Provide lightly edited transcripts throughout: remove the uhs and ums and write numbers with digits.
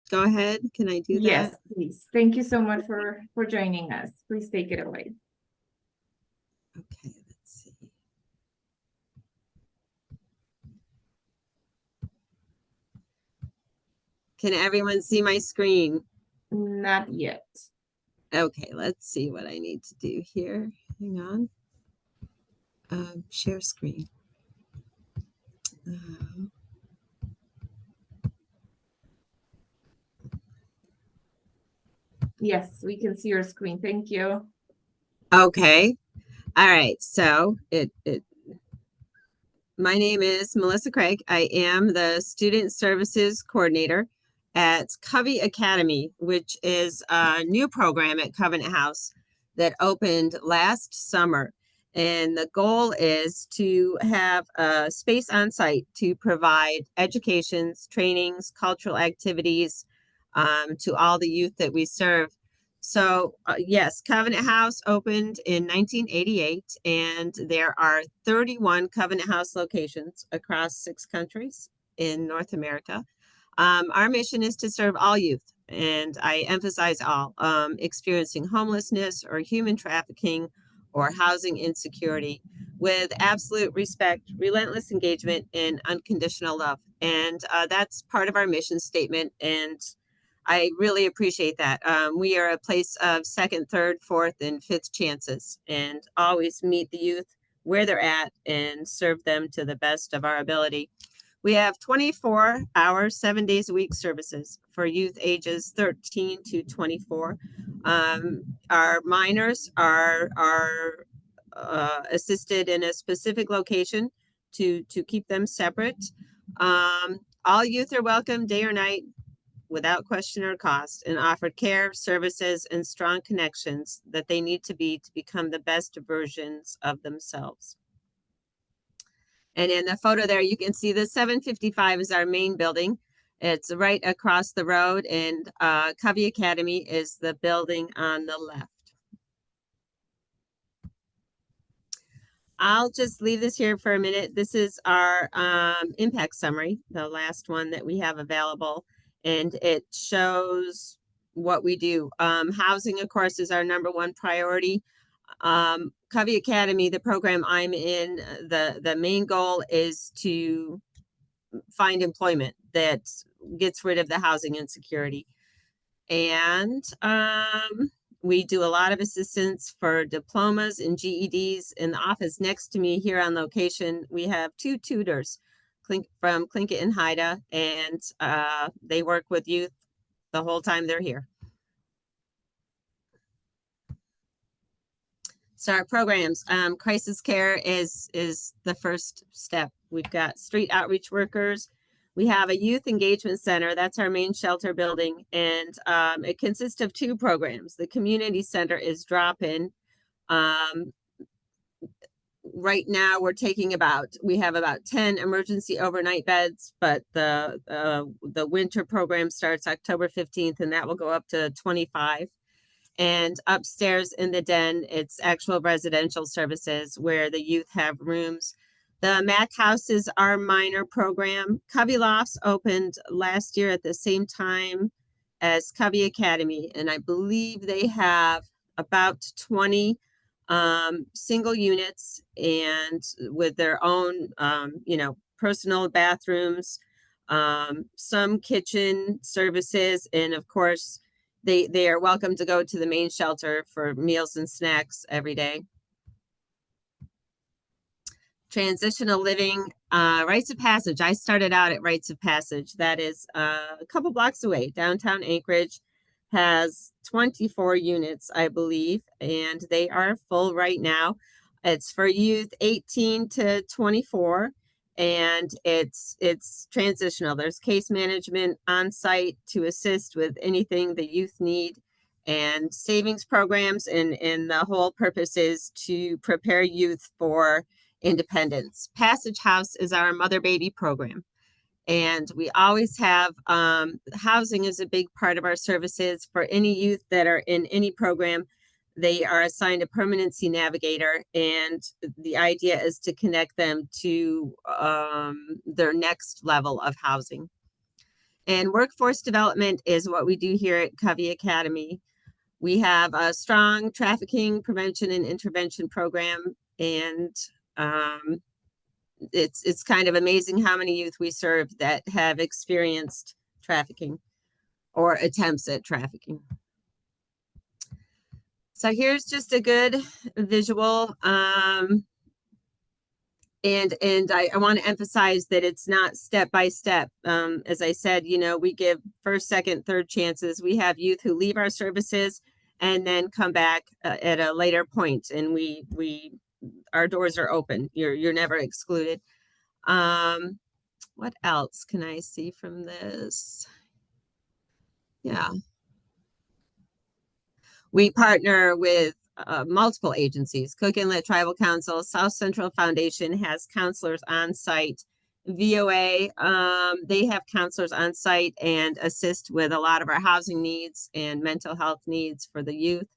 go ahead. Can I do that? Yes, please. Thank you so much for joining us. Please take it away. Okay, let's see. Can everyone see my screen? Not yet. Okay, let's see what I need to do here. Hang on. Share screen. Yes, we can see your screen. Thank you. Okay. All right. So my name is Melissa Craig. I am the Student Services Coordinator at Covey Academy, which is a new program at Covenant House that opened last summer. And the goal is to have a space on site to provide educations, trainings, cultural activities to all the youth that we serve. So, yes, Covenant House opened in 1988, and there are 31 Covenant House locations across 6 countries in North America. Our mission is to serve all youth, and I emphasize all, experiencing homelessness or human trafficking or housing insecurity with absolute respect, relentless engagement, and unconditional love. And that's part of our mission statement. And I really appreciate that. We are a place of second, third, fourth, and fifth chances, and always meet the youth where they're at and serve them to the best of our ability. We have 24-hour, 7 days a week services for youth ages 13 to 24. Our minors are assisted in a specific location to keep them separate. All youth are welcome day or night, without question or cost, and offered care, services, and strong connections that they need to become the best versions of themselves. And in the photo there, you can see the 755 is our main building. It's right across the road, and Covey Academy is the building on the left. I'll just leave this here for a minute. This is our impact summary, the last one that we have available, and it shows what we do. Housing, of course, is our number one priority. Covey Academy, the program I'm in, the main goal is to find employment that gets rid of the housing insecurity. And we do a lot of assistance for diplomas and GEDs. In the office next to me here on location, we have 2 tutors from Tlingit and Haida, and they work with youth the whole time they're here. So our programs, crisis care is the first step. We've got street outreach workers. We have a youth engagement center. That's our main shelter building. And it consists of 2 programs. The community center is drop-in. Right now we have about 10 emergency overnight beds, but the winter program starts October 15th, and that will go up to 25. And upstairs in the den, it's actual residential services where the youth have rooms. The MAC House is our minor program. Covey Lofts opened last year at the same time as Covey Academy, and I believe they have about 20 single units, and with their own, personal bathrooms, some kitchen services, and of course, they are welcome to go to the main shelter for meals and snacks every day. Transitional living, Rites of Passage. I started out at Rites of Passage. That is a couple blocks away. Downtown Anchorage has 24 units, I believe, and they are full right now. It's for youth 18 to 24. And it's transitional. There's case management on site to assist with anything the youth need, and savings programs, and the whole purpose is to prepare youth for independence. Passage House is our mother baby program, and we always have housing is a big part of our services. For any youth that are in any program, they are assigned a permanency navigator, and the idea is to connect them to their next level of housing. And workforce development is what we do here at Covey Academy. We have a strong trafficking prevention and intervention program, and it's kind of amazing how many youth we serve that have experienced trafficking or attempts at trafficking. So here's just a good visual. And I want to emphasize that it's not step by step. As I said, you know, we give first, second, third chances. We have youth who leave our services and then come back at a later point, and our doors are open. You're never excluded. What else can I see from this? Yeah. We partner with multiple agencies. Cook Inlet Tribal Council, South Central Foundation has counselors on site. VOA, they have counselors on site and assist with a lot of our housing needs and mental health needs for the youth.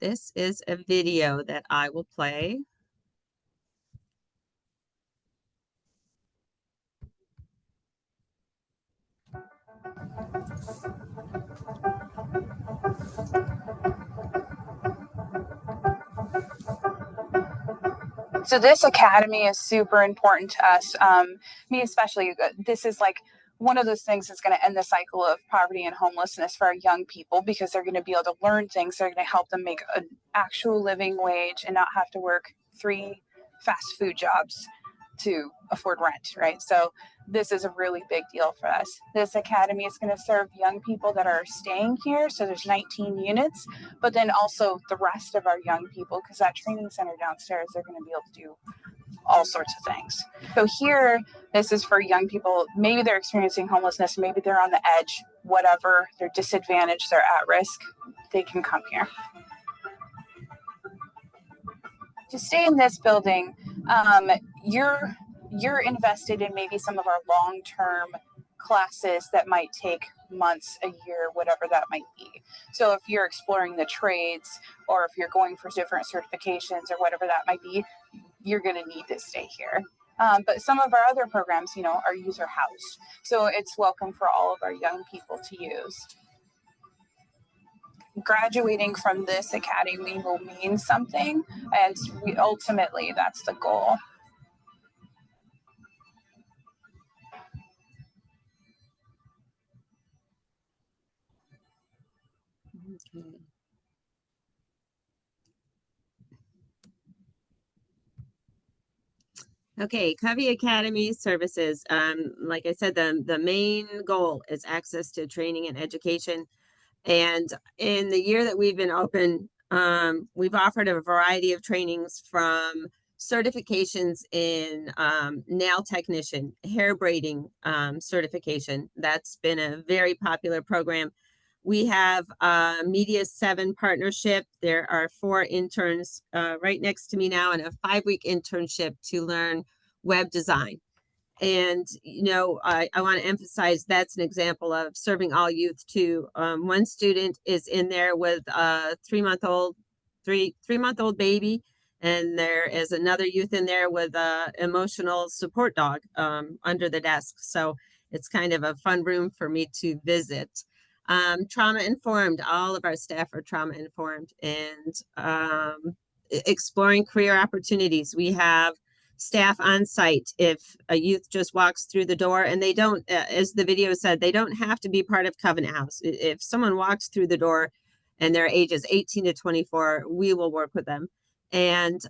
This is a video that I will play. So this academy is super important to us. Me especially, this is like one of those things that's going to end the cycle of poverty and homelessness for our young people, because they're going to be able to learn things that are going to help them make an actual living wage and not have to work 3 fast food jobs to afford rent, right? So this is a really big deal for us. This academy is going to serve young people that are staying here. So there's 19 units, but then also the rest of our young people, because that training center downstairs, they're going to be able to do all sorts of things. So here, this is for young people. Maybe they're experiencing homelessness, maybe they're on the edge, whatever, they're disadvantaged, they're at risk, they can come here. To stay in this building, you're invested in maybe some of our long-term classes that might take months, a year, whatever that might be. So if you're exploring the trades, or if you're going for different certifications or whatever that might be, you're going to need to stay here. But some of our other programs, you know, are user housed. So it's welcome for all of our young people to use. Graduating from this academy will mean something, and ultimately that's the goal. Okay, Covey Academy services. Like I said, the main goal is access to training and education. And in the year that we've been open, we've offered a variety of trainings, from certifications in nail technician, hair braiding certification. That's been a very popular program. We have a Media 7 partnership. There are 4 interns right next to me now, and a 5-week internship to learn web design. And, you know, I want to emphasize that's an example of serving all youth too. One student is in there with a 3-month-old baby, and there is another youth in there with a emotional support dog under the desk. So it's kind of a fun room for me to visit. Trauma informed, all of our staff are trauma informed, and exploring career opportunities. We have staff on site. If a youth just walks through the door, and they don't, as the video said, they don't have to be part of Covenant House. If someone walks through the door and their ages 18 to 24, we will work with them. And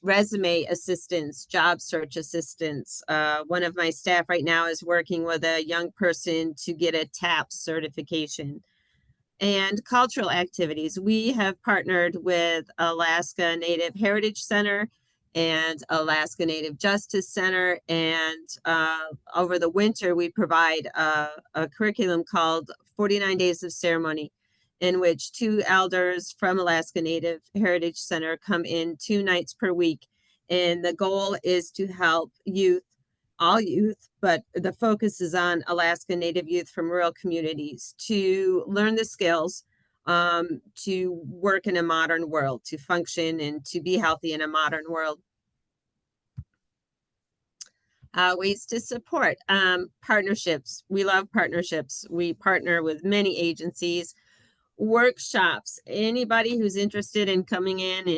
resume assistance, job search assistance. One of my staff right now is working with a young person to get a TAP certification. And cultural activities. We have partnered with Alaska Native Heritage Center and Alaska Native Justice Center. And over the winter, we provide a curriculum called 49 Days of Ceremony, in which 2 elders from Alaska Native Heritage Center come in 2 nights per week. And the goal is to help youth, all youth, but the focus is on Alaska Native youth from rural communities, to learn the skills to work in a modern world, to function and to be healthy in a modern world. Ways to support, partnerships. We love partnerships. We partner with many agencies. Workshops, anybody who's interested in coming in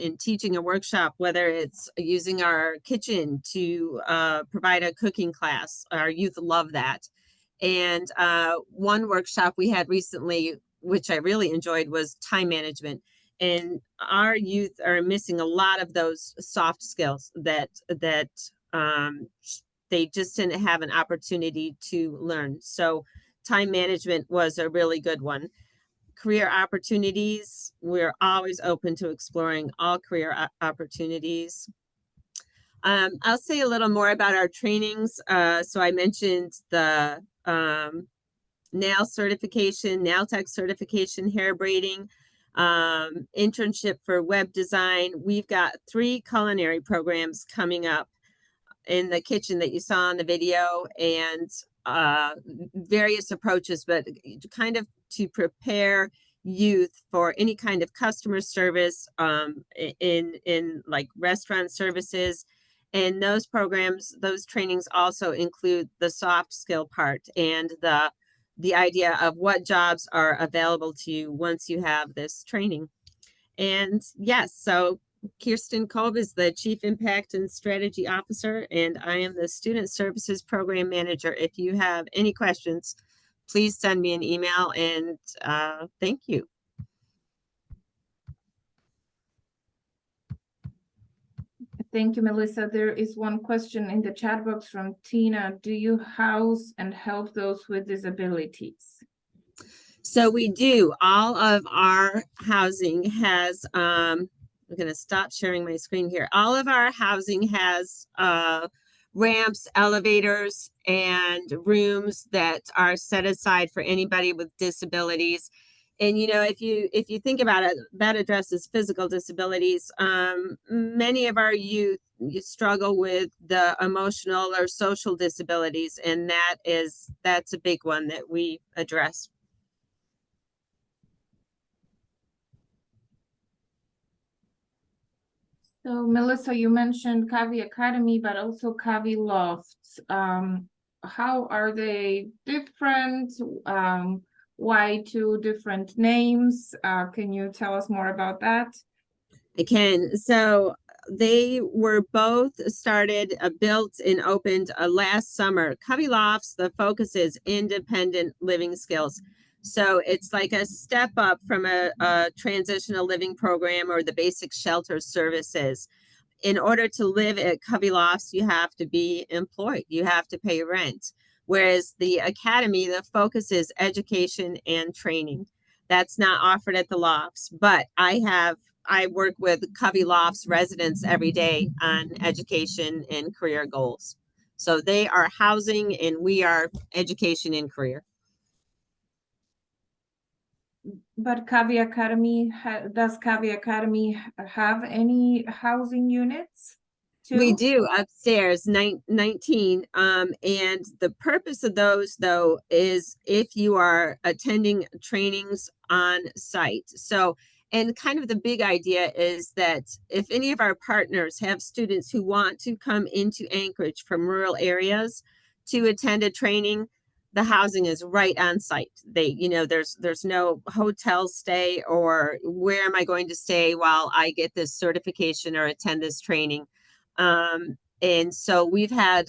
and teaching a workshop, whether it's using our kitchen to provide a cooking class, our youth love that. And one workshop we had recently, which I really enjoyed, was time management. And our youth are missing a lot of those soft skills that they just didn't have an opportunity to learn. So time management was a really good one. Career opportunities, we're always open to exploring all career opportunities. I'll say a little more about our trainings. So I mentioned the nail certification, nail tech certification, hair braiding, internship for web design. We've got 3 culinary programs coming up in the kitchen that you saw in the video, and various approaches, but kind of to prepare youth for any kind of customer service in like restaurant services. And those programs, those trainings also include the soft skill part and the idea of what jobs are available to you once you have this training. And yes, so Kirsten Kolb is the Chief Impact and Strategy Officer, and I am the Student Services Program Manager. If you have any questions, please send me an email, and thank you. Thank you, Melissa. There is one question in the chat box from Tina. Do you house and help those with disabilities? So we do. All of our housing has, I'm going to stop sharing my screen here. All of our housing has ramps, elevators, and rooms that are set aside for anybody with disabilities. And you know, if you think about it, that addresses physical disabilities. Many of our youth struggle with the emotional or social disabilities, and that's a big one that we address. So Melissa, you mentioned Covey Academy, but also Covey Lofts. How are they different? Why 2 different names? Can you tell us more about that? I can. So they were both started, built and opened last summer. Covey Lofts, the focus is independent living skills. So it's like a step up from a transitional living program or the basic shelter services. In order to live at Covey Lofts, you have to be employed. You have to pay rent. Whereas the academy, the focus is education and training. That's not offered at the lofts, but I work with Covey Lofts residents every day on education and career goals. So they are housing and we are education and career. But Covey Academy, does Covey Academy have any housing units too? We do upstairs, 19. And the purpose of those, though, is if you are attending trainings on site. So, and kind of the big idea is that if any of our partners have students who want to come into Anchorage from rural areas to attend a training, the housing is right on site. They, you know, there's no hotel stay or where am I going to stay while I get this certification or attend this training. And so we've had,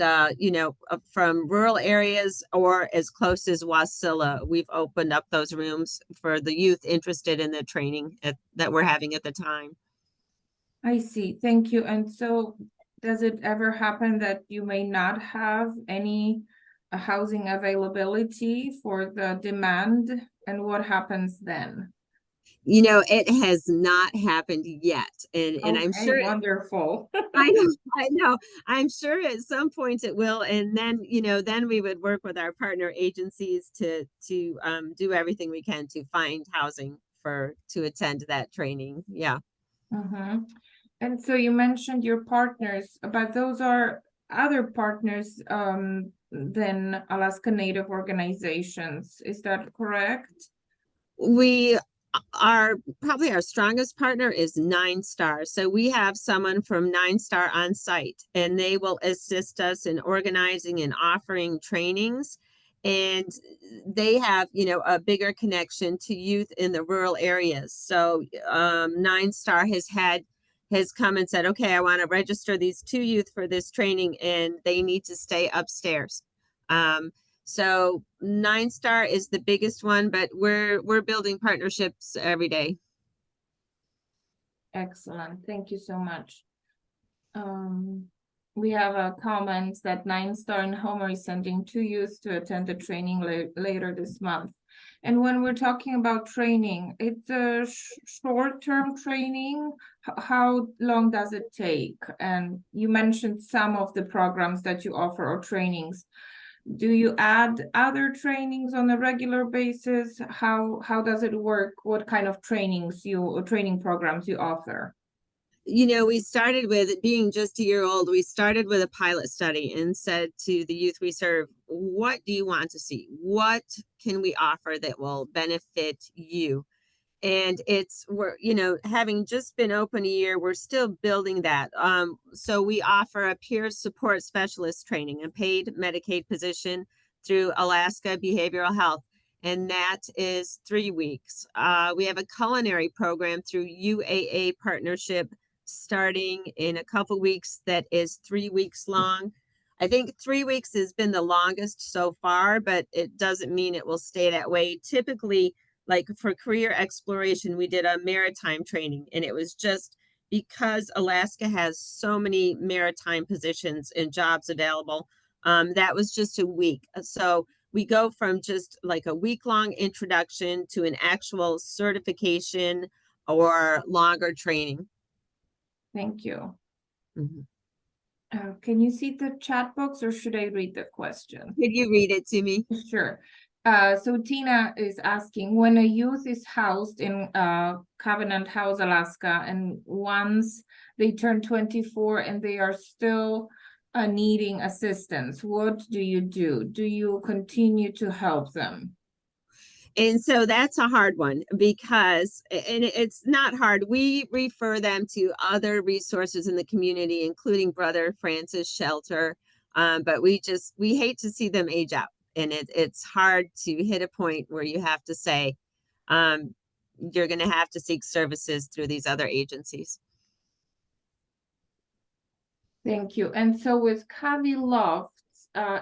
from rural areas or as close as Wasilla, we've opened up those rooms for the youth interested in the training that we're having at the time. I see. Thank you. And so does it ever happen that you may not have any housing availability for the demand? And what happens then? You know, it has not happened yet. And I'm sure wonderful. I know. I'm sure at some point it will. And then, then we would work with our partner agencies to do everything we can to find housing to attend that training. Yeah. Mm-hmm. And so you mentioned your partners, but those are other partners than Alaska Native organizations. Is that correct? We Probably our strongest partner is 9 Star. So we have someone from 9 Star on site, and they will assist us in organizing and offering trainings. And they have, a bigger connection to youth in the rural areas. So 9 Star has come and said, okay, I want to register these 2 youth for this training, and they need to stay upstairs. So 9 Star is the biggest one, but we're building partnerships every day. Excellent. Thank you so much. We have a comment that 9 Star in Homer is sending 2 youth to attend the training later this month. And when we're talking about training, it's a short-term training. How long does it take? And you mentioned some of the programs that you offer or trainings. Do you add other trainings on a regular basis? How does it work? What kind of training programs you offer? We started with being just a year old. We started with a pilot study and said to the youth we serve, what do you want to see? What can we offer that will benefit you? And we're having just been open a year, we're still building that. So we offer a peer support specialist training, a paid Medicaid position through Alaska Behavioral Health, and that is 3 weeks. We have a culinary program through UAA partnership starting in a couple weeks that is 3 weeks long. I think 3 weeks has been the longest so far, but it doesn't mean it will stay that way. Typically, like for career exploration, we did a maritime training, and it was just because Alaska has so many maritime positions and jobs available. That was just a week. So we go from just like a week-long introduction to an actual certification or longer training. Thank you. Mhm. Can you see the chat box, or should I read the question? Could you read it to me? Sure. So Tina is asking, when a youth is housed in Covenant House, Alaska, and once they turn 24 and they are still needing assistance, what do you do? Do you continue to help them? And so that's a hard one because, and it's not hard. We refer them to other resources in the community, including Brother Francis Shelter. But we hate to see them age out. And it's hard to hit a point where you have to say, you're going to have to seek services through these other agencies. Thank you. And so with Covey Lofts,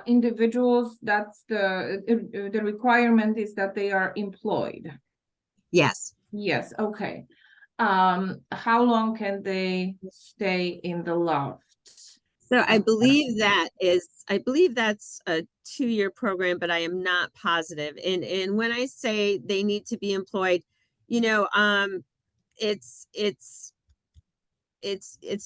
individuals, that's the requirement is that they are employed. Yes. Yes, okay. How long can they stay in the loft? So I believe that's a 2-year program, but I am not positive. And when I say they need to be employed, it's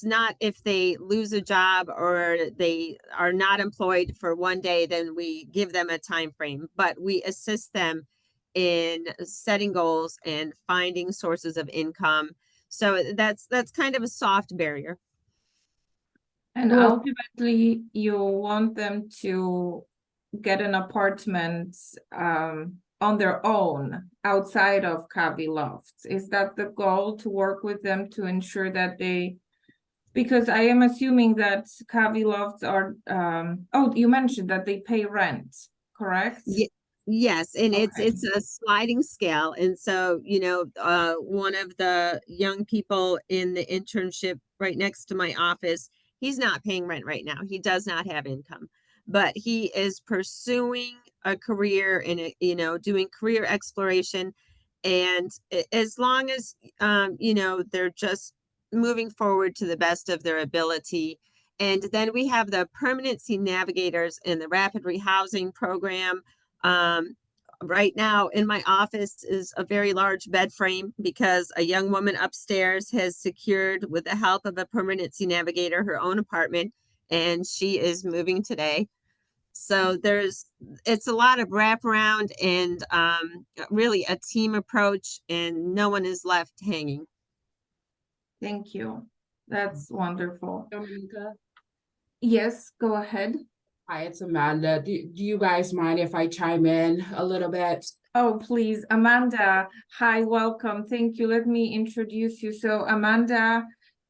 not if they lose a job or they are not employed for one day, then we give them a time frame, but we assist them in setting goals and finding sources of income. So that's kind of a soft barrier. And ultimately, you want them to get an apartment on their own outside of Covey Lofts. Is that the goal, to work with them to ensure that because I am assuming that Covey Lofts are, you mentioned that they pay rent, correct? Yes, and Okay. it's a sliding scale. And so, one of the young people in the internship right next to my office, he's not paying rent right now. He does not have income, but he is pursuing a career in doing career exploration. And as long as, they're just moving forward to the best of their ability. And then we have the permanency navigators in the rapid rehousing program. Right now in my office is a very large bed frame because a young woman upstairs has secured, with the help of a permanency navigator, her own apartment, and she is moving today. So it's a lot of wraparound and really a team approach, and no one is left hanging. Thank you. That's wonderful. Dominica, Yes, go ahead. Hi, it's Amanda. Do you guys mind if I chime in a little bit? Oh, please, Amanda. Hi, welcome. Thank you. Let me introduce you. So, Amanda,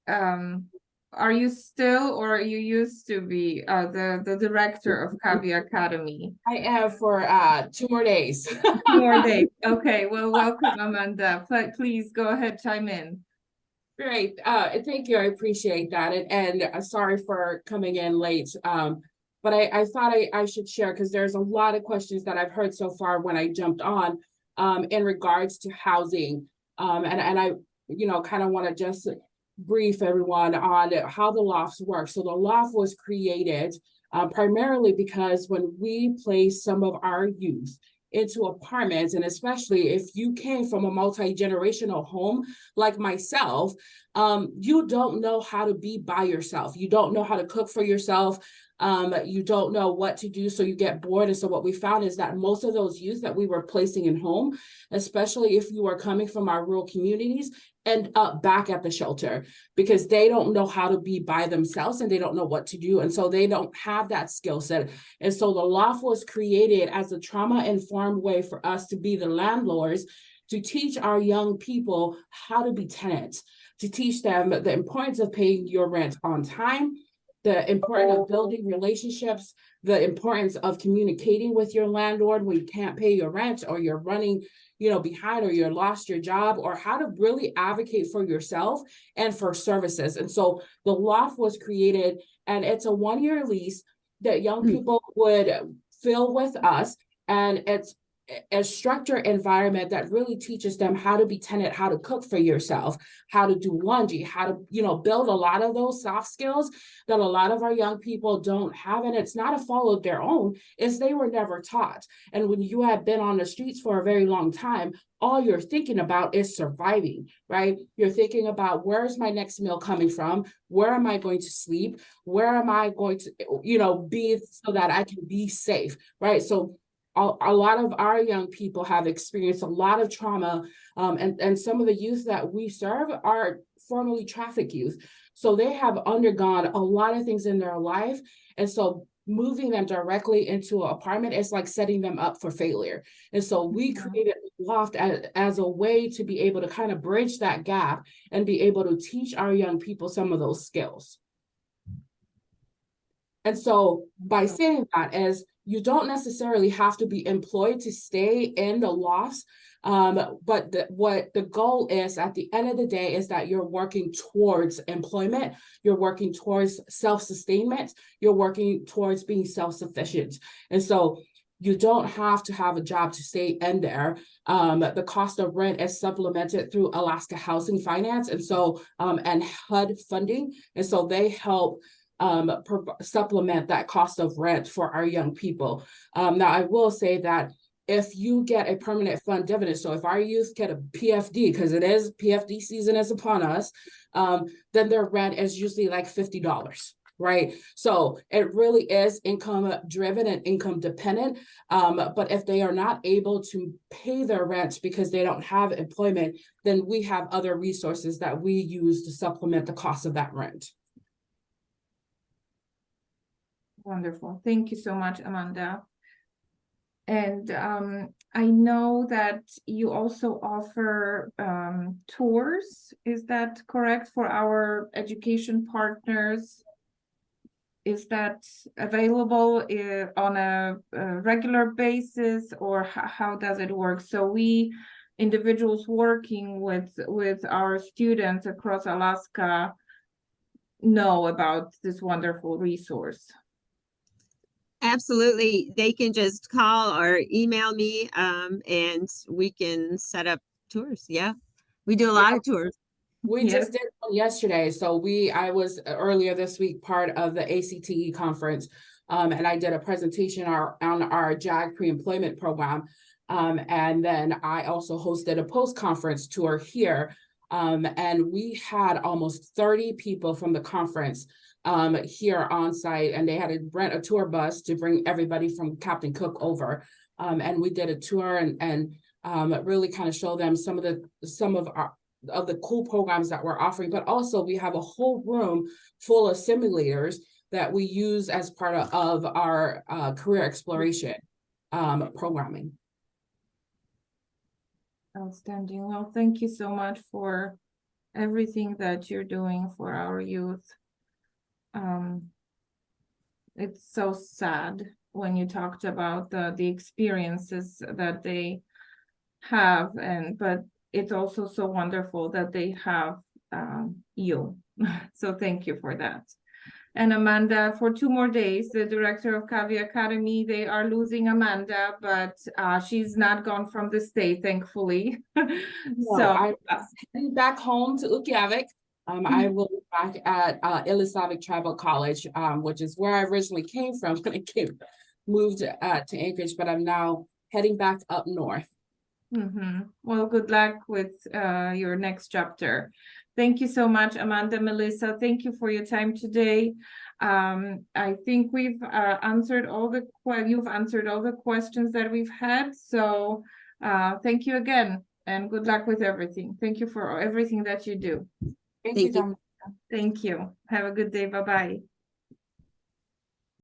are you still, or you used to be the director of CAVI Academy? I am for 2 more days. 2 more days. Okay, well, welcome, Amanda. Please go ahead, chime in. Great. Thank you. I appreciate that. And sorry for coming in late. But I thought I should share, because there's a lot of questions that I've heard so far when I jumped on in regards to housing. And I, kind of want to just brief everyone on how the lofts work. So the loft was created primarily because when we place some of our youth into apartments, and especially if you came from a multi-generational home like myself, you don't know how to be by yourself. You don't know how to cook for yourself. You don't know what to do, so you get bored. And so what we found is that most of those youth that we were placing in home, especially if you are coming from our rural communities, end up back at the shelter because they don't know how to be by themselves and they don't know what to do. And so they don't have that skill set. And so the loft was created as a trauma-informed way for us to be the landlords, to teach our young people how to be tenants, to teach them the importance of paying your rent on time, the importance of building relationships, the importance of communicating with your landlord when you can't pay your rent, or you're running, behind, or you lost your job, or how to really advocate for yourself and for services. And so the loft was created, and it's a 1-year lease that young people would fill with us. And it's a structured environment that really teaches them how to be tenant, how to cook for yourself, how to do laundry, how to, build a lot of those soft skills that a lot of our young people don't have. And it's not a fault of their own, it's they were never taught. And when you have been on the streets for a very long time, all you're thinking about is surviving, right? You're thinking about, where's my next meal coming from? Where am I going to sleep? Where am I going to, be so that I can be safe, right? So a lot of our young people have experienced a lot of trauma, and some of the youth that we serve are formerly trafficked youth. So they have undergone a lot of things in their life. And so moving them directly into an apartment is like setting them up for failure. And so we created Loft as a way to be able to kind of bridge that gap and be able to teach our young people some of those skills. And so by saying that, as you don't necessarily have to be employed to stay in the lofts, but what the goal is at the end of the day is that you're working towards employment, you're working towards self-sustainment, you're working towards being self-sufficient. And so you don't have to have a job to stay in there. The cost of rent is supplemented through Alaska Housing Finance, and so and HUD funding, and so they help supplement that cost of rent for our young people. Now, I will say that if you get a permanent fund dividend, so if our youth get a PFD, because it is PFD season is upon us, then their rent is usually like $50. Right. So it really is income driven and income dependent. But if they are not able to pay their rent because they don't have employment, then we have other resources that we use to supplement the cost of that rent. Wonderful. Thank you so much, Amanda. And I know that you also offer tours. Is that correct for our education partners? Is that available on a regular basis, or how does it work? So we individuals working with our students across Alaska know about this wonderful resource. Absolutely. They can just call or email me, and we can set up tours. Yeah, we do a lot of tours. We just did one yesterday. So I was earlier this week part of the ACTE conference, and I did a presentation on our JAG pre-employment program. And then I also hosted a post-conference tour here. And we had almost 30 people from the conference here on site, and they had to rent a tour bus to bring everybody from Captain Cook over. And we did a tour and really kind of show them some of the cool programs that we're offering, but also we have a whole room full of simulators that we use as part of our career exploration programming. Outstanding. Well, thank you so much for everything that you're doing for our youth. It's so sad when you talked about the experiences that they have, but it's also so wonderful that they have you. So thank you for that. And Amanda, for 2 more days, the director of Covey Academy, they are losing Amanda, but she's not gone from the state, thankfully. So I'm heading back home to Ukjavik. I will be back at Ilisavik Tribal College, which is where I originally came from when I moved to Anchorage, but I'm now heading back up north. Well, good luck with your next chapter. Thank you so much, Amanda, Melissa. Thank you for your time today. I think we've answered you've answered all the questions that we've had. So thank you again, and good luck with everything. Thank you for everything that you do. Thank Thank you, you. Thank you. Have a good day. Bye-bye.